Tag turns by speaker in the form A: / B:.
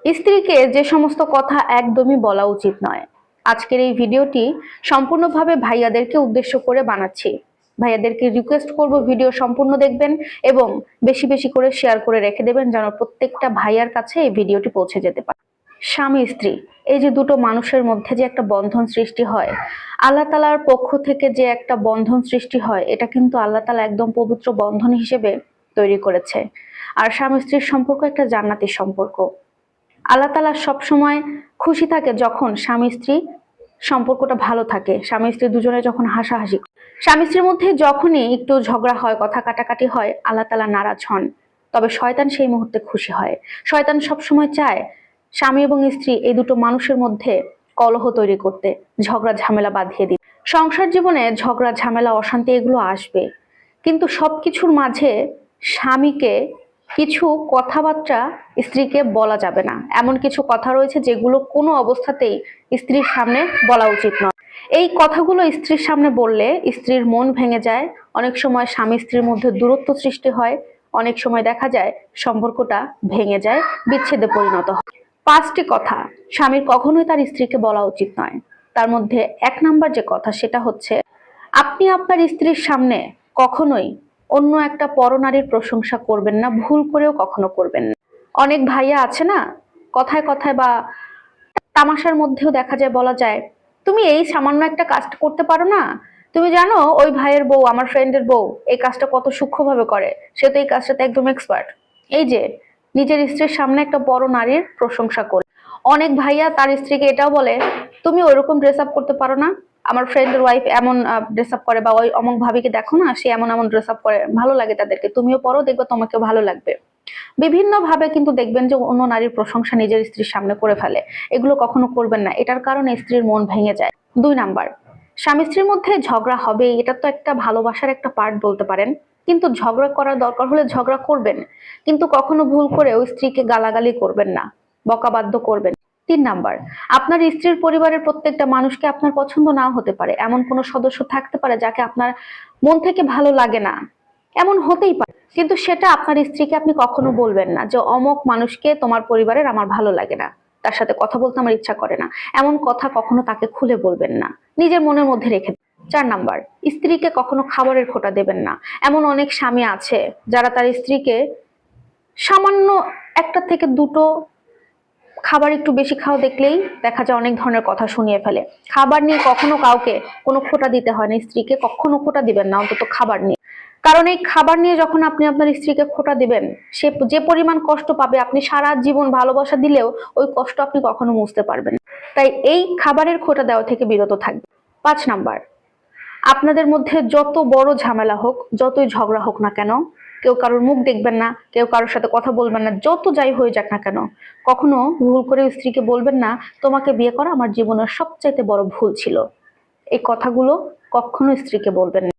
A: স্ত্রীকে যে সমস্ত কথা একদমই বলা উচিত নয়। আজকের এই ভিডিওটি সম্পূর্ণভাবে ভাইয়াদেরকে উদ্দেশ্য করে বানাচ্ছি। ভাইয়াদেরকে রিকোয়েস্ট করব ভিডিও সম্পূর্ণ দেখবেন এবং বেশি বেশি করে শেয়ার করে রেখে দেবেন যেন প্রত্যেকটা ভাইয়ার কাছে এই ভিডিওটি পৌঁছে যেতে পারে। স্বামী স্ত্রী এই যে দুটো মানুষের মধ্যে যে একটা বন্ধন সৃষ্টি হয়, আল্লাহ তাআলার পক্ষ থেকে যে একটা বন্ধন সৃষ্টি হয়, এটা কিন্তু আল্লাহ তাআলা একদম পবিত্র বন্ধন হিসেবে তৈরি করেছে। আর স্বামী স্ত্রীর সম্পর্ক একটা জান্নাতি সম্পর্ক। আল্লাহ তাআলা সবসময় খুশি থাকে যখন স্বামী স্ত্রী সম্পর্কটা ভালো থাকে, স্বামী স্ত্রী দুজনে যখন হাসাহাসি, স্বামী স্ত্রীর মধ্যে যখনই একটু ঝগড়া হয়, কথা কাটাকাটি হয়, আল্লাহ তাআলা নারাজ হন। তবে শয়তান সেই মুহূর্তে খুশি হয়। শয়তান সবসময় চায় স্বামী এবং স্ত্রী এই দুটো মানুষের মধ্যে কলহ তৈরি করতে, ঝগড়া ঝামেলা বাঁধিয়ে দিতে। সংসার জীবনে ঝগড়া ঝামেলা অশান্তি এগুলো আসবে, কিন্তু সবকিছুর মাঝে স্বামীকে কিছু কথাবার্তা স্ত্রীকে বলা যাবে না। এমন কিছু কথা রয়েছে যেগুলো কোনো অবস্থাতেই স্ত্রীর সামনে বলা উচিত নয়। এই কথাগুলো স্ত্রীর সামনে বললে স্ত্রীর মন ভেঙে যায়, অনেক সময় স্বামী স্ত্রীর মধ্যে দূরত্ব সৃষ্টি হয়, অনেক সময় দেখা যায় সম্পর্কটা ভেঙে যায়, বিচ্ছেদে পরিণত হয়। 5টি কথা স্বামীর কখনোই তার স্ত্রীকে বলা উচিত নয়। তার মধ্যে 1 নাম্বার যে কথা সেটা হচ্ছে, আপনি আপনার স্ত্রীর সামনে কখনোই অন্য একটা পরনারীর প্রশংসা করবেন না, ভুল করেও কখনো করবেন না। অনেক ভাইয়া আছে না, কথায় কথায় বা তামাশার মধ্যেও দেখা যায় বলা যায়, তুমি এই সামান্য একটা কাজটা করতে পারো না, তুমি জানো ওই ভাইয়ের বউ, আমার ফ্রেন্ডের বউ এই কাজটা কত সূক্ষ্মভাবে করে, সে তো এই কাজটাতে একদম এক্সপার্ট। এই যে নিজের স্ত্রীর সামনে একটা বড় নারীর প্রশংসা করে। অনেক ভাইয়া তার স্ত্রীকে এটাও বলে, তুমি ওইরকম ড্রেস আপ করতে পারো না, আমার ফ্রেন্ডের ওয়াইফ এমন ড্রেস আপ করে, বা ওই অমুক ভাবিকে দেখো না, সে এমন এমন ড্রেস আপ করে, ভালো লাগে তাদেরকে, তুমিও পরো, দেখবে তোমাকেও ভালো লাগবে। বিভিন্ন ভাবে কিন্তু দেখবেন যে অন্য নারীর প্রশংসা নিজের স্ত্রীর সামনে করে ফেলে। এগুলো কখনো করবেন না, এটার কারণে স্ত্রীর মন ভেঙে যায়। 2 নাম্বার, স্বামী স্ত্রীর মধ্যে ঝগড়া হবে, এটা তো একটা ভালোবাসার একটা পার্ট বলতে পারেন, কিন্তু ঝগড়া করার দরকার হলে ঝগড়া করবেন, কিন্তু কখনো ভুল করে ওই স্ত্রীকে গালাগালি করবেন না, বকাবাদ্য করবেন। 3 নাম্বার, আপনার স্ত্রীর পরিবারের প্রত্যেকটা মানুষকে আপনার পছন্দ নাও হতে পারে, এমন কোনো সদস্য থাকতে পারে যাকে আপনার মন থেকে ভালো লাগে না, এমন হতেই পারে, কিন্তু সেটা আপনার স্ত্রীকে আপনি কখনো বলবেন না যে অমুক মানুষকে তোমার পরিবারের আমার ভালো লাগে না, তার সাথে কথা বলতে আমার ইচ্ছা করে না, এমন কথা কখনো তাকে খুলে বলবেন না, নিজের মনের মধ্যে রেখে। 4 নাম্বার, স্ত্রীকে কখনো খাবারের খোঁটা দেবেন না। এমন অনেক স্বামী আছে যারা তার স্ত্রীকে সামান্য একটা থেকে দুটো খাবার একটু বেশি খাওয়া দেখলেই দেখা যায় অনেক ধরনের কথা শুনিয়ে ফেলে। খাবার নিয়ে কখনো কাউকে কোনো খোঁটা দিতে হয় না, স্ত্রীকে কখনো খোঁটা দিবেন না, অন্তত খাবার নিয়ে। কারণ এই খাবার নিয়ে যখন আপনি আপনার স্ত্রীকে খোঁটা দিবেন, সে যে পরিমাণ কষ্ট পাবে, আপনি সারা জীবন ভালোবাসা দিলেও ওই কষ্ট আপনি কখনো মুছতে পারবেন না। তাই এই খাবারের খোঁটা দেওয়া থেকে বিরত থাকবে। 5 নাম্বার, আপনাদের মধ্যে যত বড় ঝামেলা হোক, যতই ঝগড়া হোক না কেন, কেউ কারোর মুখ দেখবেন না, কেউ কারোর সাথে কথা বলবেন না, যত যাই হয়ে যাক না কেন, কখনো ভুল করে স্ত্রীকে বলবেন না তোমাকে বিয়ে করা আমার জীবনের সবচাইতে বড় ভুল ছিল। এই কথাগুলো কখনো স্ত্রীকে বলবেন না।